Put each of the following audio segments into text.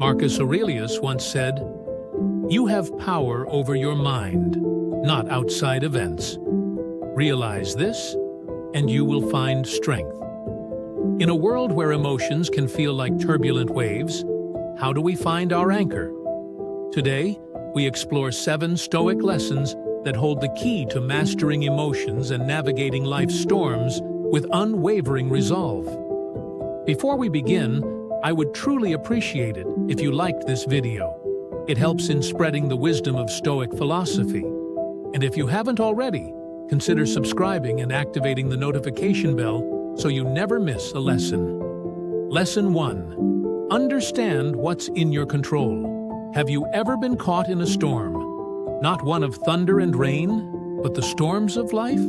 Marcus Aurelius once said, "You have power over your mind, not outside events. Realize this, and you will find strength." In a world where emotions can feel like turbulent waves, how do we find our anchor? Today, we explore 7 Stoic lessons that hold the key to mastering emotions and navigating life's storms with unwavering resolve. Before we begin, I would truly appreciate it if you liked this video. It helps in spreading the wisdom of Stoic philosophy. And if you haven't already, consider subscribing and activating the notification bell so you never miss a lesson. Lesson 1. Understand what's in your control. Have you ever been caught in a storm? Not one of thunder and rain, but the storms of life?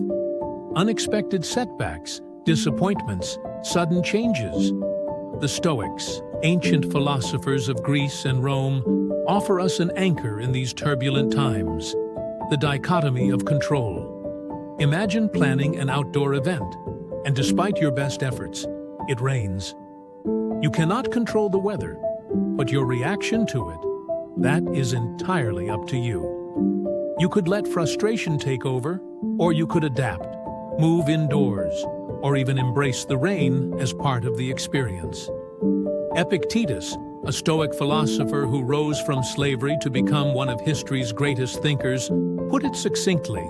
Unexpected setbacks, disappointments, sudden changes. The Stoics, ancient philosophers of Greece and Rome, offer us an anchor in these turbulent times. The dichotomy of control. Imagine planning an outdoor event, and despite your best efforts, it rains. You cannot control the weather, but your reaction to it, that is entirely up to you. You could let frustration take over, or you could adapt, move indoors, or even embrace the rain as part of the experience. Epictetus, a Stoic philosopher who rose from slavery to become one of history's greatest thinkers, put it succinctly: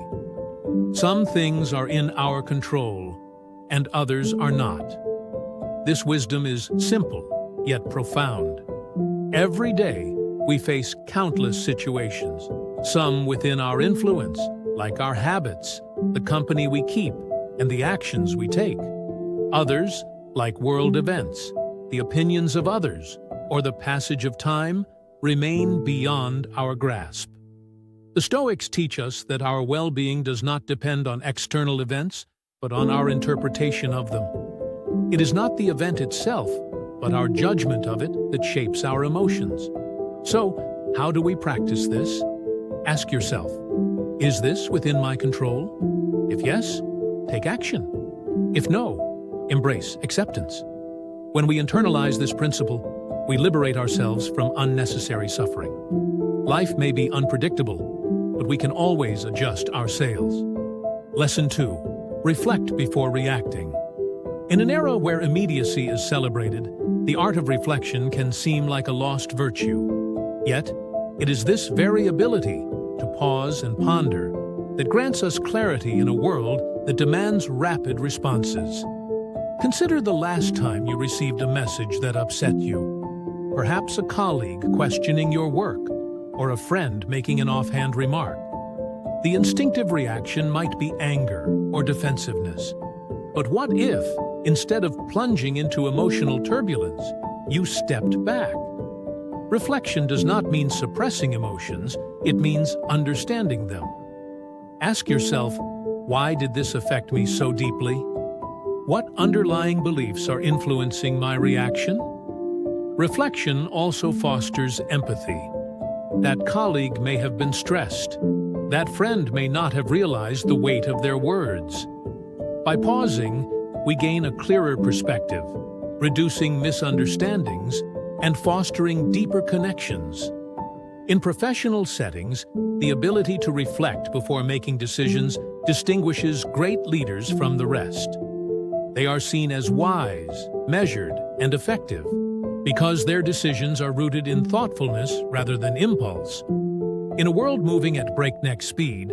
"Some things are in our control, and others are not." This wisdom is simple, yet profound. Every day, we face countless situations, some within our influence, like our habits, the company we keep, and the actions we take. Others, like world events, the opinions of others, or the passage of time, remain beyond our grasp. The Stoics teach us that our well-being does not depend on external events, but on our interpretation of them. It is not the event itself, but our judgment of it that shapes our emotions. So, how do we practice this? Ask yourself, is this within my control? If yes, take action. If no, embrace acceptance. When we internalize this principle, we liberate ourselves from unnecessary suffering. Life may be unpredictable, but we can always adjust our sails. Lesson 2. Reflect before reacting. In an era where immediacy is celebrated, the art of reflection can seem like a lost virtue. Yet, it is this very ability to pause and ponder that grants us clarity in a world that demands rapid responses. Consider the last time you received a message that upset you. Perhaps a colleague questioning your work, or a friend making an offhand remark. The instinctive reaction might be anger or defensiveness. But what if, instead of plunging into emotional turbulence, you stepped back? Reflection does not mean suppressing emotions, it means understanding them. Ask yourself, why did this affect me so deeply? What underlying beliefs are influencing my reaction? Reflection also fosters empathy. That colleague may have been stressed. That friend may not have realized the weight of their words. By pausing, we gain a clearer perspective, reducing misunderstandings and fostering deeper connections. In professional settings, the ability to reflect before making decisions distinguishes great leaders from the rest. They are seen as wise, measured, and effective because their decisions are rooted in thoughtfulness rather than impulse. In a world moving at breakneck speed,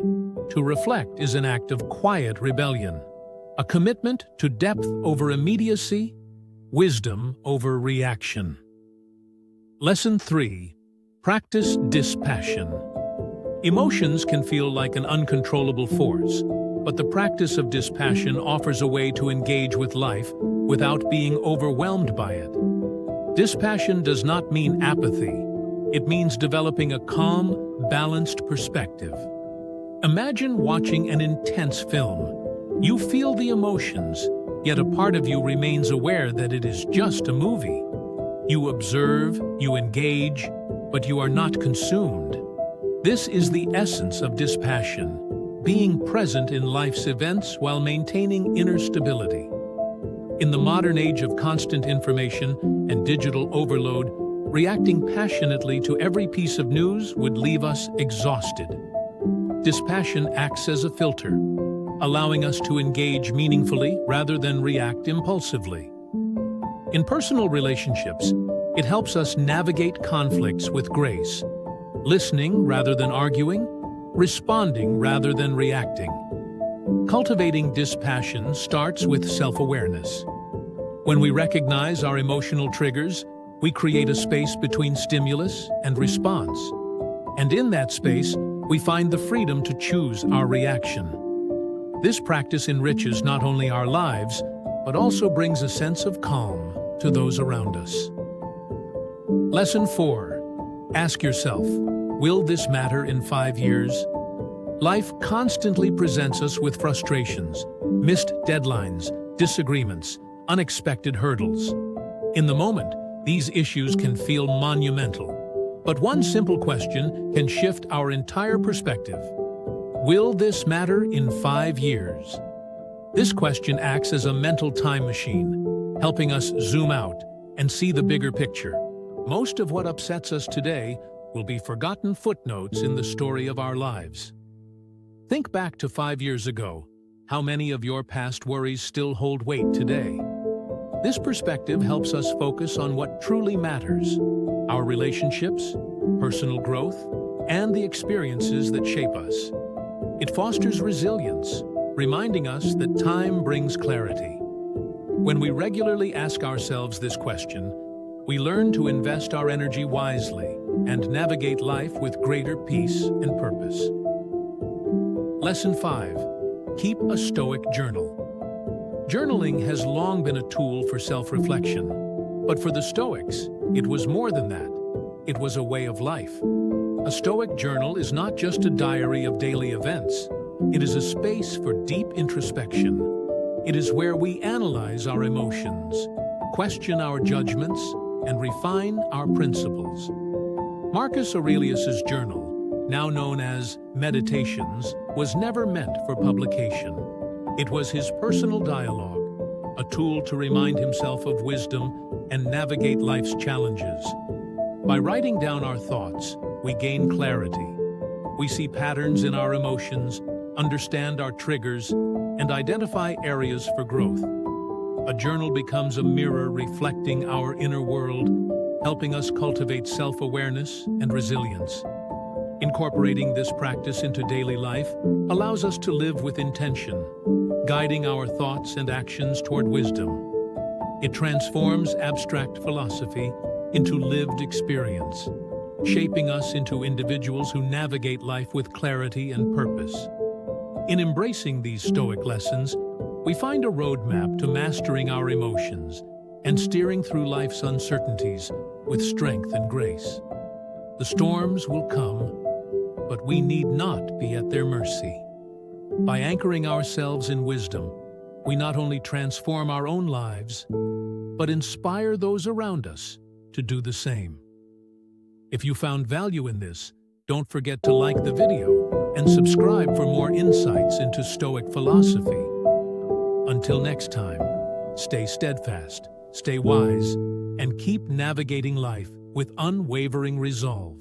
to reflect is an act of quiet rebellion, a commitment to depth over immediacy, wisdom over reaction. Lesson 3. Practice dispassion. Emotions can feel like an uncontrollable force, but the practice of dispassion offers a way to engage with life without being overwhelmed by it. Dispassion does not mean apathy. It means developing a calm, balanced perspective. Imagine watching an intense film. You feel the emotions, yet a part of you remains aware that it is just a movie. You observe, you engage, but you are not consumed. This is the essence of dispassion, being present in life's events while maintaining inner stability. In the modern age of constant information and digital overload, Reacting passionately to every piece of news would leave us exhausted. Dispassion acts as a filter, allowing us to engage meaningfully rather than react impulsively. In personal relationships, it helps us navigate conflicts with grace, listening rather than arguing, responding rather than reacting. Cultivating dispassion starts with self-awareness. When we recognize our emotional triggers, we create a space between stimulus and response. And in that space, we find the freedom to choose our reaction. This practice enriches not only our lives, but also brings a sense of calm to those around us. Lesson 4. Ask yourself, will this matter in 5 years? Life constantly presents us with frustrations, missed deadlines, disagreements, unexpected hurdles. In the moment, these issues can feel monumental, but one simple question can shift our entire perspective. Will this matter in 5 years? This question acts as a mental time machine, helping us zoom out and see the bigger picture. Most of what upsets us today will be forgotten footnotes in the story of our lives. Think back to 5 years ago. How many of your past worries still hold weight today? This perspective helps us focus on what truly matters: our relationships, personal growth, and the experiences that shape us. It fosters resilience, reminding us that time brings clarity. When we regularly ask ourselves this question, we learn to invest our energy wisely and navigate life with greater peace and purpose. Lesson 5. Keep a Stoic journal. Journaling has long been a tool for self-reflection, but for the Stoics, it was more than that. It was a way of life. A Stoic journal is not just a diary of daily events. It is a space for deep introspection. It is where we analyze our emotions, question our judgments, and refine our principles. Marcus Aurelius's journal, now known as Meditations, was never meant for publication. It was his personal dialogue, a tool to remind himself of wisdom and navigate life's challenges. By writing down our thoughts, we gain clarity. We see patterns in our emotions, understand our triggers, and identify areas for growth. A journal becomes a mirror reflecting our inner world, helping us cultivate self-awareness and resilience. Incorporating this practice into daily life allows us to live with intention, guiding our thoughts and actions toward wisdom. It transforms abstract philosophy into lived experience, shaping us into individuals who navigate life with clarity and purpose. In embracing these Stoic lessons, we find a roadmap to mastering our emotions and steering through life's uncertainties with strength and grace. The storms will come, but we need not be at their mercy. By anchoring ourselves in wisdom, we not only transform our own lives, but inspire those around us to do the same. If you found value in this, don't forget to like the video and subscribe for more insights into Stoic philosophy. Until next time, stay steadfast, stay wise, and keep navigating life with unwavering resolve.